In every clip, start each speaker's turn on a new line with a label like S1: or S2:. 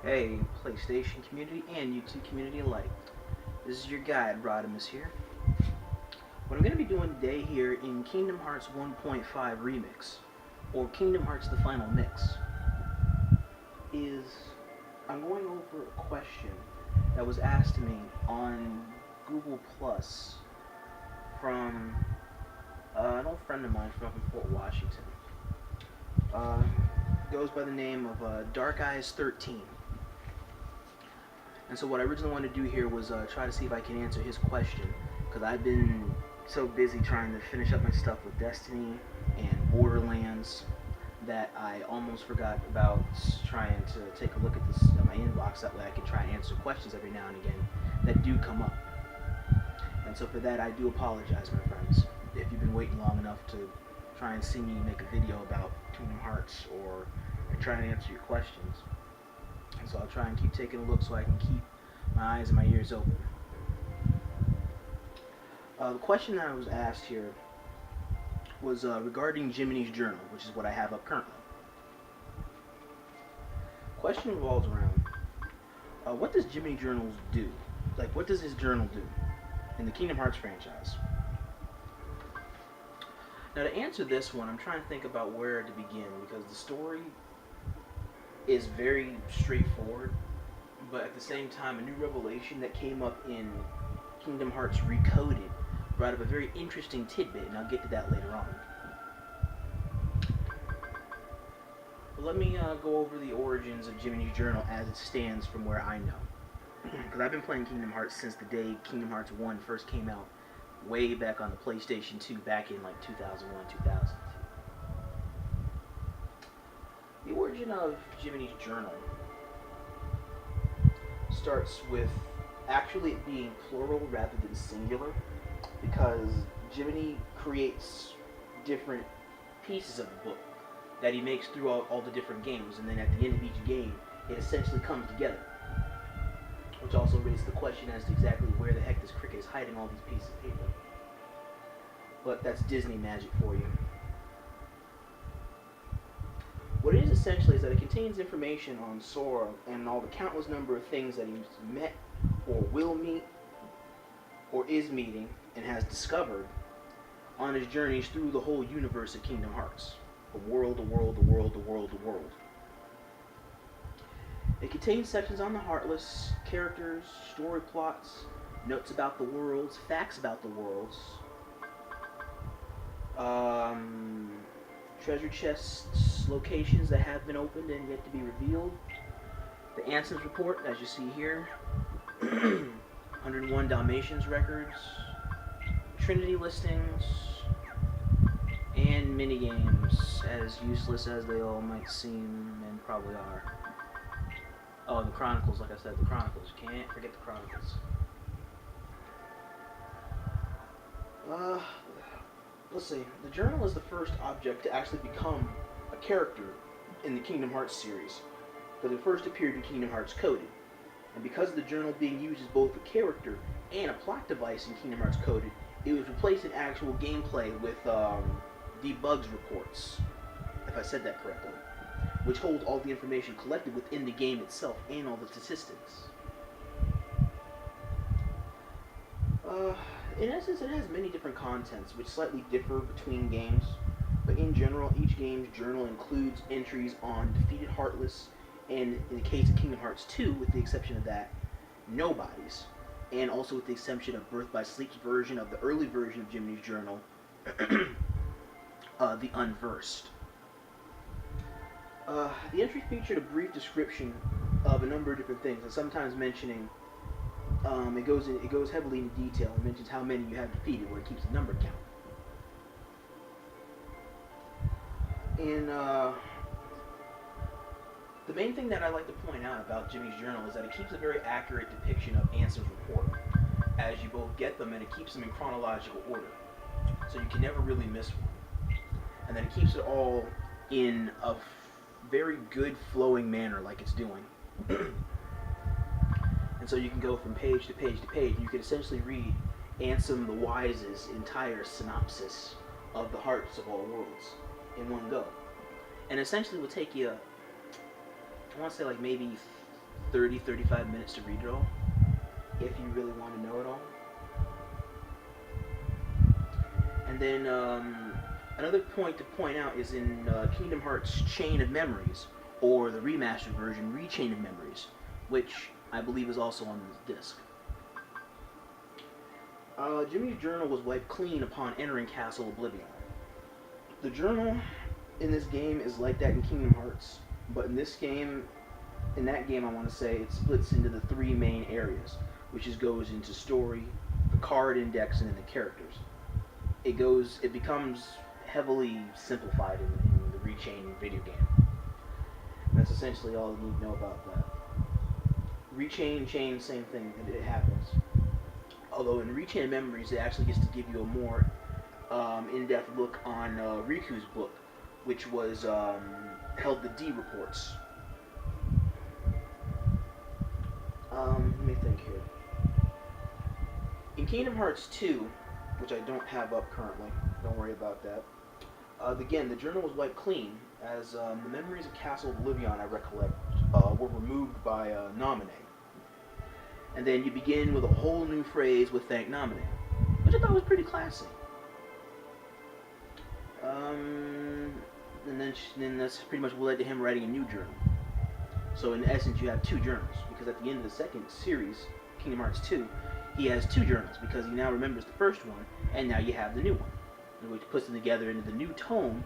S1: Hey, PlayStation community and YouTube community alike. This is your guide, Rodimus here. What I'm going to be doing today here in Kingdom Hearts 1.5 Remix, or Kingdom Hearts The Final Mix, is I'm going over a question that was asked to me on Google Plus from an old friend of mine from up in Fort Washington. Uh, Goes by the name of Dark Eyes 13. And so what I originally wanted to do here was try to see if I can answer his question, because I've been so busy trying to finish up my stuff with Destiny and Borderlands that I almost forgot about trying to take a look at this at my inbox. That way I can try and answer questions every now and again that do come up. And so for that I do apologize, my friends, if you've been waiting long enough to try and see me make a video about Kingdom Hearts or try and answer your questions. And so I'll try and keep taking a look so I can keep my eyes and my ears open. The question that I was asked here was regarding Jiminy's Journal, which is what I have up currently. The question revolves around what does Jiminy Journals do? Like, what does his journal do in the Kingdom Hearts franchise? Now, to answer this one, I'm trying to think about where to begin, because the story is very straightforward, but at the same time, a new revelation that came up in Kingdom Hearts Recoded brought up a very interesting tidbit, and I'll get to that later on. But let me go over the origins of Jiminy's Journal as it stands from where I know. Because I've been playing Kingdom Hearts since the day Kingdom Hearts 1 first came out, way back on the PlayStation 2, back in like 2001, 2002. The origin of Jiminy's Journal starts with actually it being plural rather than singular, because Jiminy creates different pieces of the book that he makes throughout all the different games, and then at the end of each game, it essentially comes together. Which also raises the question as to exactly where the heck this Cricket is hiding all these pieces of paper. But that's Disney magic for you. What it is essentially is that it contains information on Sora and all the countless number of things that he's met or will meet or is meeting and has discovered on his journeys through the whole universe of Kingdom Hearts. The world, the world, the world, the world, the world. It contains sections on the Heartless, characters, story plots, notes about the worlds, facts about the worlds, treasure chests, locations that have been opened and yet to be revealed, the Anson's report, as you see here, 101 Dalmatians records, Trinity listings, and minigames, as useless as they all might seem and probably are. Oh, the Chronicles, like I said, the Chronicles. Can't forget the Chronicles. Let's see. The journal is the first object to actually become a character in the Kingdom Hearts series, because it first appeared in Kingdom Hearts Coded. And because of the journal being used as both a character and a plot device in Kingdom Hearts Coded, it was replaced in actual gameplay with debugs reports, if I said that correctly, which holds all the information collected within the game itself and all the statistics. In essence, it has many different contents, which slightly differ between games, but in general, each game's journal includes entries on defeated Heartless, and in the case of Kingdom Hearts 2, with the exception of that, nobodies, and also with the exception of Birth by Sleep's version of the early version of Jiminy's Journal, the Unversed. The entry featured a brief description of a number of different things, and sometimes mentioning it goes heavily into detail and mentions how many you have defeated, where it keeps a number count. And the main thing that I like to point out about Jiminy's Journal is that it keeps a very accurate depiction of Anson's report as you both get them, and it keeps them in chronological order, so you can never really miss one. And then it keeps it all in a very good flowing manner, like it's doing. And so you can go from page to page to page, and you can essentially read Ansem the Wise's entire synopsis of the Hearts of All Worlds in one go. And essentially will take you, I want to say like maybe 30-35 minutes to read it all, if you really want to know it all. And then another point to point out is in Kingdom Hearts Chain of Memories, or the remastered version, Rechain of Memories, which I believe is also on this disc. Jiminy's journal was wiped clean upon entering Castle Oblivion. The journal in this game is like that in Kingdom Hearts, but in that game I want to say it splits into the three main areas, which goes into story, the card index, and then the characters. It becomes heavily simplified in the Rechain video game. And that's essentially all you need to know about that. Rechain, chain, same thing, it happens. Although in Rechain of Memories, it actually gets to give you a more in-depth look on Riku's book, which was held the D reports. Let me think here. In Kingdom Hearts 2, which I don't have up currently, don't worry about that. Again, the journal was wiped clean, as the memories of Castle Oblivion, I recollect, were removed by Nominee. And then you begin with a whole new phrase with Thank Nominee, which I thought was pretty classy. And then that's pretty much what led to him writing a new journal. So in essence, you have two journals, because at the end of the second series, Kingdom Hearts 2, he has two journals, because he now remembers the first one, and now you have the new one, which puts them together into the new tome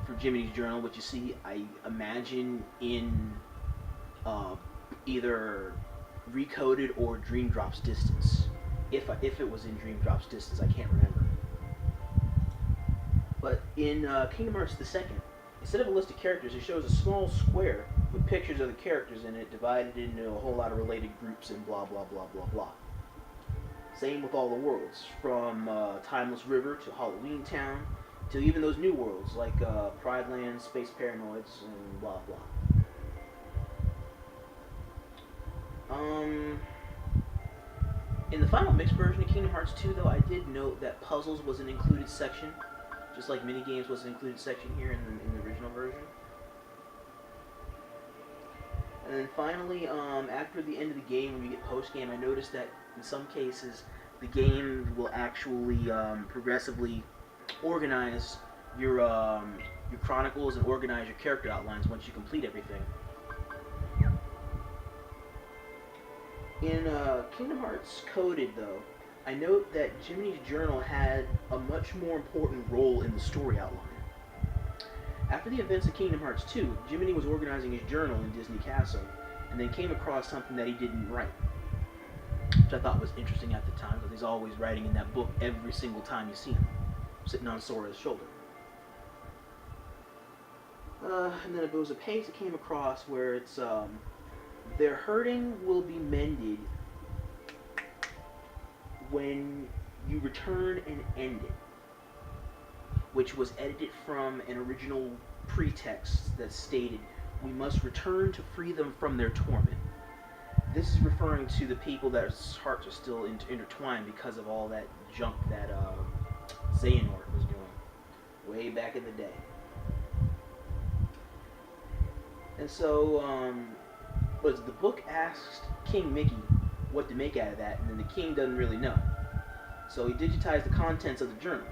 S1: for Jiminy's Journal, which you see, I imagine, in either Recoded or Dream Drop's Distance. If it was in Dream Drop's Distance, I can't remember. But in Kingdom Hearts the Second, instead of a list of characters, it shows a small square with pictures of the characters in it, divided into a whole lot of related groups and blah blah blah blah blah. Same with all the worlds, from Timeless River to Halloween Town, to even those new worlds like Pride Land, Space Paranoids, and blah blah. In the final mixed version of Kingdom Hearts 2, though, I did note that puzzles was an included section, just like minigames was an included section here in the original version. And then finally, after the end of the game, when you get post-game, I noticed that in some cases, the game will actually progressively organize your chronicles and organize your character outlines once you complete everything. In Kingdom Hearts Coded, though, I note that Jiminy's Journal had a much more important role in the story outline. After the events of Kingdom Hearts 2, Jiminy was organizing his journal in Disney Castle, and then came across something that he didn't write, which I thought was interesting at the time, because he's always writing in that book every single time you see him, sitting on Sora's shoulder. And then there was a page that came across where it's, their hurting will be mended when you return and end it, which was edited from an original pretext that stated, we must return to free them from their torment. This is referring to the people whose hearts are still intertwined because of all that junk that Xehanort was doing way back in the day. And so, the book asked King Mickey what to make out of that, and then the king doesn't really know. So he digitized the contents of the journal,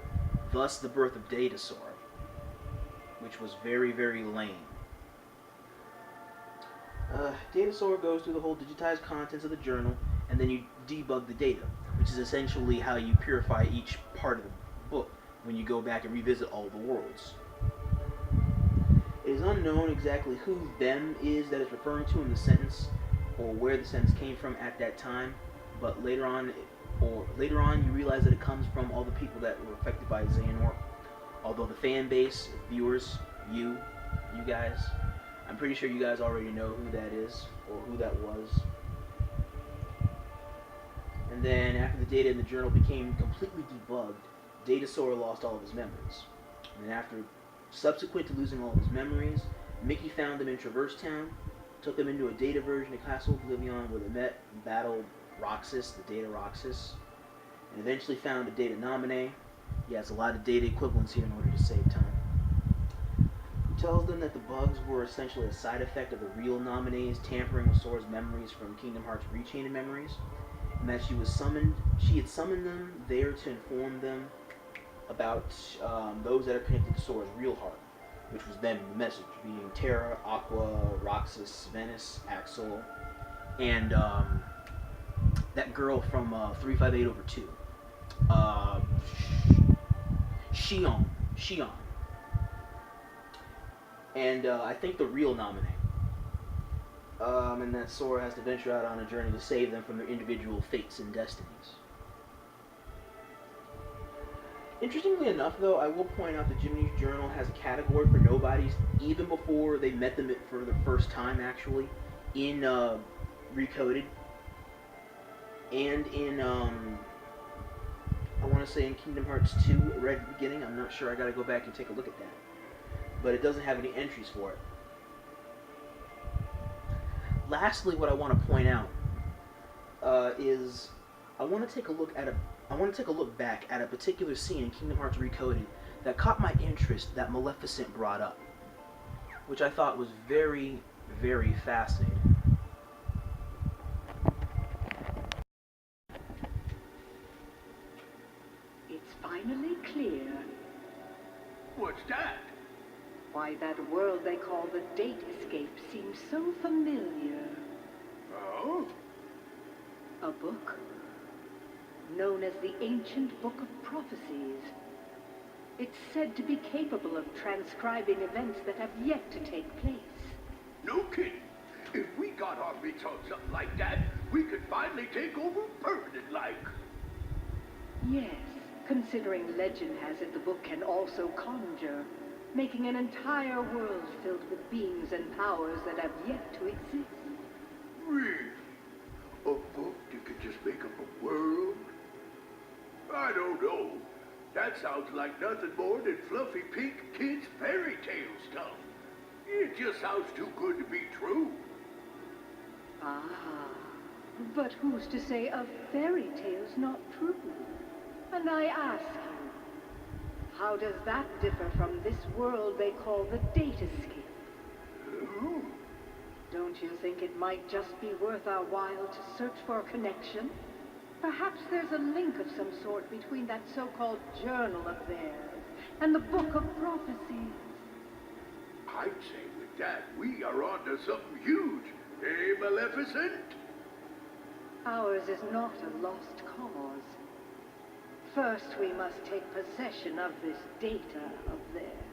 S1: thus the birth of Datasaur, which was very, very lame. Datasaur goes through the whole digitized contents of the journal, and then you debug the data, which is essentially how you purify each part of the book when you go back and revisit all the worlds. It is unknown exactly who them is that it's referring to in the sentence, or where the sentence came from at that time, but later on you realize that it comes from all the people that were affected by Xehanort. Although the fan base, viewers, you guys, I'm pretty sure you guys already know who that is, or who that was. And then after the data in the journal became completely debugged, Datasaur lost all of his memories. And then subsequent to losing all of his memories, Mickey found them in Traverse Town, took them into a data version of Castle Oblivion where they met and battled Roxas, the Data Roxas, and eventually found a Data Nominee. He has a lot of data equivalency in order to save time. He tells them that the bugs were essentially a side effect of the real nominees tampering with Sora's memories from Kingdom Hearts Rechained Memories, and that she had summoned them there to inform them about those that are connected to Sora's real heart, which was them, the message, being Terra, Aqua, Roxas, Venice, Axel, and that girl from 358 over 2. Shion. Shion. And I think the real nominee. And that Sora has to venture out on a journey to save them from their individual fates and destinies. Interestingly enough, though, I will point out that Jiminy's Journal has a category for nobodies even before they met them for the first time, actually, in Recoded. And in, I want to say in Kingdom Hearts 2, right at the beginning. I'm not sure, I gotta go back and take a look at that. But it doesn't have any entries for it. Lastly, what I want to point out is I want to take a look back at a particular scene in Kingdom Hearts Recoded that caught my interest that Maleficent brought up, which I thought was very, very fascinating.
S2: It's finally clear.
S3: What's that?
S2: Why that world they call the Date Escape seems so familiar.
S3: Oh?
S2: A book known as the Ancient Book of Prophecies. It's said to be capable of transcribing events that have yet to take place.
S3: No kidding. If we got our mitts on something like that, we could finally take over permanent-like.
S2: Yes, considering legend has it the book can also conjure, making an entire world filled with beings and powers that have yet to exist.
S3: Really? A book that could just make up a world? I don't know. That sounds like nothing more than fluffy pink kids' fairy tale stuff. It just sounds too good to be true.
S2: Ah, but who's to say a fairy tale's not true? And I ask you, how does that differ from this world they call the Date Escape? Don't you think it might just be worth our while to search for a connection? Perhaps there's a link of some sort between that so-called journal of theirs and the Book of Prophecies.
S3: I'd say with that, we are onto something huge. Eh, Maleficent?
S2: Ours is not a lost cause. First, we must take possession of this data of theirs.